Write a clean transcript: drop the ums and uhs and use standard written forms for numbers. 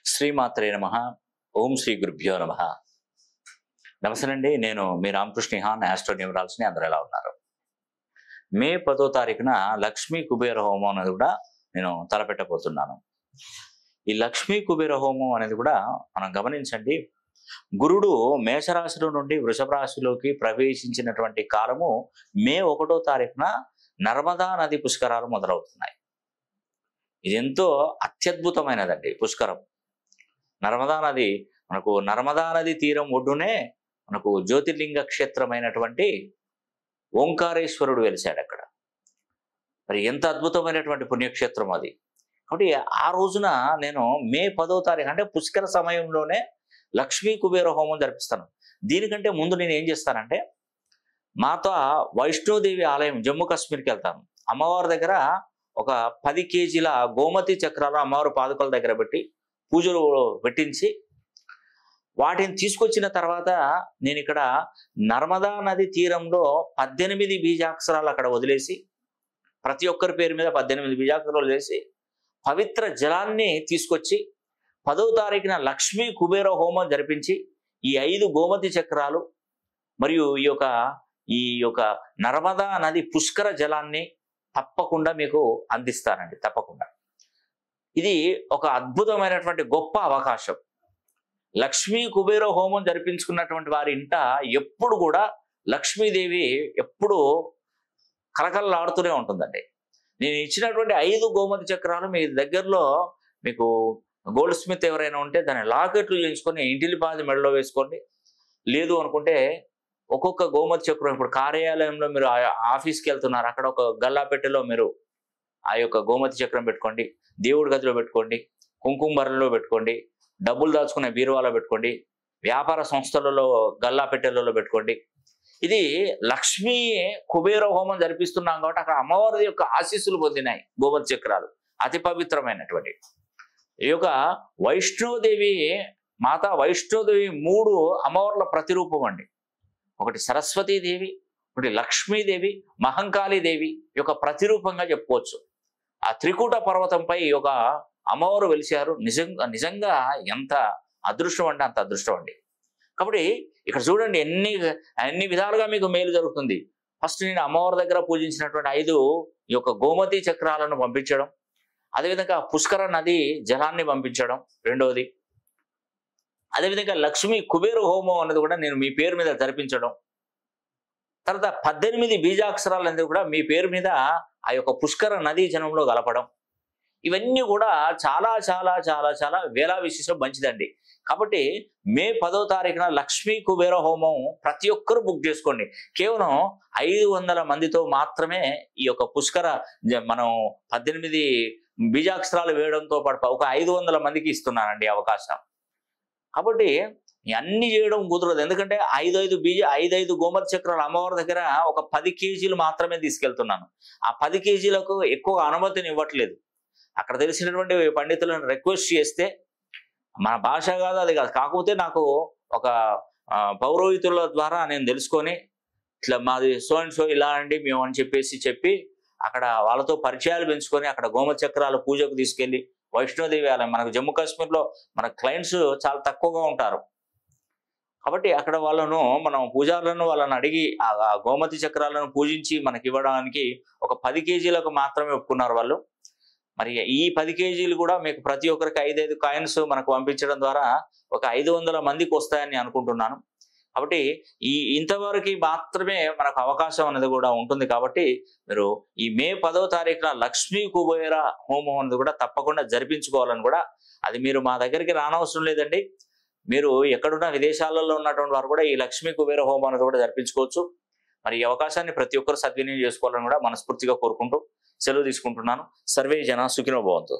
శ్రీమాత్రే నమః. ఓం శ్రీ గురుభ్యో నమః. నమస్తే అండి. నేను మీ రామకృష్ణ హాన్, ఆస్ట్రో న్యూమరాల్స్ని. అందరూ ఎలా ఉన్నారు? మే 10వ తారీఖున లక్ష్మీ కుబేర హోమం అనేది కూడా నేను తలపెట్టబోతున్నాను. ఈ లక్ష్మీ కుబేర హోమం అనేది కూడా మనం గమనించండి. గురుడు మేషరాశిలో నుండి వృషభ రాశిలోకి ప్రవేశించినటువంటి కాలము మే 1వ తారీఖున నర్మదా నది పుష్కరాలు మొదలవుతున్నాయి. ఇది ఎంతో అత్యద్భుతమైనదండి పుష్కరం. నర్మదా నది తీరం ఒడ్డునే మనకు జ్యోతిర్లింగ క్షేత్రమైనటువంటి ఓంకారేశ్వరుడు వెలిశాడు అక్కడ. మరి ఎంత అద్భుతమైనటువంటి పుణ్యక్షేత్రం అది. కాబట్టి ఆ రోజున నేను మే 10వ తారీఖు అంటే పుష్కర సమయంలోనే లక్ష్మీ కుబేర హోమం జరిపిస్తాను. దీనికంటే ముందు నేను ఏం చేస్తానంటే, మాతా వైష్ణోదేవి ఆలయం జమ్మూ కాశ్మీర్కి వెళ్తాను. అమ్మవారి దగ్గర ఒక 10 కేజీల గోమతి చక్రాలు అమ్మవారి పాదుకల దగ్గర పెట్టి పూజలు పెట్టించి వాటిని తీసుకొచ్చిన తర్వాత నేను ఇక్కడ నర్మదా నది తీరంలో 18 బీజాక్షరాలు అక్కడ వదిలేసి, ప్రతి ఒక్కరి పేరు మీద 18 బీజాక్షరాలు వదిలేసి పవిత్ర జలాన్ని తీసుకొచ్చి 10వ తారీఖున లక్ష్మీ కుబేర హోమం జరిపించి ఈ 5 గోమతి చక్రాలు మరియు ఈ యొక్క నర్మదా నది పుష్కర జలాన్ని తప్పకుండా మీకు అందిస్తానండి. తప్పకుండా ఇది ఒక అద్భుతమైనటువంటి గొప్ప అవకాశం. లక్ష్మీ కుబేర హోమం జరిపించుకున్నటువంటి వారి ఇంట ఎప్పుడు కూడా లక్ష్మీదేవి ఎప్పుడు కలకలలాడుతూనే ఉంటుందండి. నేను ఇచ్చినటువంటి 5 గోమతి చక్రాలు మీ దగ్గరలో మీకు గోల్డ్ స్మిత్ ఎవరైనా ఉంటే దాన్ని లాకెట్లు చేయించుకొని ఇంటిలిపాది మెడలో వేసుకోండి. లేదు అనుకుంటే ఒక్కొక్క గోమతి చక్రం, ఇప్పుడు కార్యాలయంలో మీరు ఆఫీస్కి వెళ్తున్నారు, అక్కడ ఒక గల్లా పెట్టెలో మీరు ఆ యొక్క గోమతి చక్రం పెట్టుకోండి. దేవుడి గదిలో పెట్టుకోండి, కుంకుమ బరణలో పెట్టుకోండి, డబ్బులు దాచుకునే బీరువాలో పెట్టుకోండి, వ్యాపార సంస్థలలో గల్లా పెట్టెలలో పెట్టుకోండి. ఇది లక్ష్మీ కుబేర హోమం జరిపిస్తున్నాం కాబట్టి అక్కడ అమ్మవారి యొక్క ఆశీస్సులు పొందినాయి గోమతి చక్రాలు. అతి పవిత్రమైనటువంటి ఈ యొక్క వైష్ణోదేవి, మాతా వైష్ణోదేవి 3 అమ్మవార్ల ప్రతిరూపం అండి. ఒకటి సరస్వతీదేవి, ఒకటి లక్ష్మీదేవి, మహంకాళీదేవి యొక్క ప్రతిరూపంగా చెప్పుకోవచ్చు. ఆ త్రికూట పర్వతంపై ఈ యొక్క అమ్మవారు వెలిశారు. నిజంగా ఎంత అదృష్టం అంటే అంత అదృష్టం అండి. కాబట్టి ఇక్కడ చూడండి ఎన్ని విధాలుగా మీకు మేలు జరుగుతుంది. ఫస్ట్ నేను అమ్మవారి దగ్గర పూజించినటువంటి 5 ఈ యొక్క గోమతి చక్రాలను పంపించడం, అదేవిధంగా పుష్కర నది జలాన్ని పంపించడం రెండవది, అదేవిధంగా లక్ష్మీ కుబేర హోమం అనేది కూడా నేను మీ పేరు మీద జరిపించడం, తర్వాత 18 బీజాక్షరాలు అనేది కూడా మీ పేరు మీద ఆ యొక్క పుష్కర నదీ జలంలో కలపడం, ఇవన్నీ కూడా చాలా చాలా చాలా చాలా వేలా విశేషం మంచిదండి. కాబట్టి మే 10వ తారీఖున లక్ష్మీ కుబేర హోమం ప్రతి ఒక్కరూ బుక్ చేసుకోండి. కేవలం 500 మందితో మాత్రమే ఈ యొక్క పుష్కర మనం 18 బీజాక్షరాలు వేయడంతో పాటు ఒక 500 మందికి ఇస్తున్నానండి అవకాశం. కాబట్టి అన్ని చేయడం కుదరదు. ఎందుకంటే 5 గోమతి చక్రాలు అమ్మవారి దగ్గర ఒక 10 కేజీలు మాత్రమే తీసుకెళ్తున్నాను. ఆ 10 కేజీలకు ఎక్కువ అనుమతిని ఇవ్వట్లేదు. అక్కడ తెలిసినటువంటి పండితులను రిక్వెస్ట్ చేస్తే, మన భాష కాదు అది కాదు, కాకపోతే నాకు ఒక పౌరోహితుల ద్వారా నేను తెలుసుకొని ఇట్లా మాది సో అండ్ సో ఇలా అండి మేము అని చెప్పి అక్కడ వాళ్ళతో పరిచయాలు పెంచుకొని అక్కడ గోమతి చక్రాల పూజకు తీసుకెళ్ళి వైష్ణోదేవి ఆలయం, మనకు జమ్మూ కాశ్మీర్లో మన క్లయింట్స్ చాలా తక్కువగా ఉంటారు. కాబట్టి అక్కడ మనం పూజారులను వాళ్ళని అడిగి ఆ గోమతి చక్రాలను పూజించి మనకి ఇవ్వడానికి ఒక 10 కేజీలకు మాత్రమే ఒప్పుకున్నారు వాళ్ళు. మరి ఈ 10 కేజీలు కూడా మీకు ప్రతి ఒక్కరికి 5 కాయిన్స్ మనకు పంపించడం ద్వారా ఒక 500 మందికి వస్తాయని అనుకుంటున్నాను. కాబట్టి ఇంతవరకు మాత్రమే మనకు అవకాశం అనేది కూడా ఉంటుంది. కాబట్టి మీరు ఈ మే 10వ తారీఖున లక్ష్మీ కుబేర హోమం అనేది కూడా తప్పకుండా జరిపించుకోవాలని కూడా, అది మీరు మా దగ్గరికి రానవసరం లేదండి. మీరు ఎక్కడున్నా విదేశాలలో ఉన్నటువంటి వారు కూడా ఈ లక్ష్మీ కుబేర హోమం అనేది కూడా జరిపించుకోవచ్చు. మరి ఈ అవకాశాన్ని ప్రతి ఒక్కరు సద్వినియోగం చేసుకోవాలని కూడా మనస్ఫూర్తిగా కోరుకుంటూ సెలవు తీసుకుంటున్నాను. సర్వే జన సుఖినో భవంతు.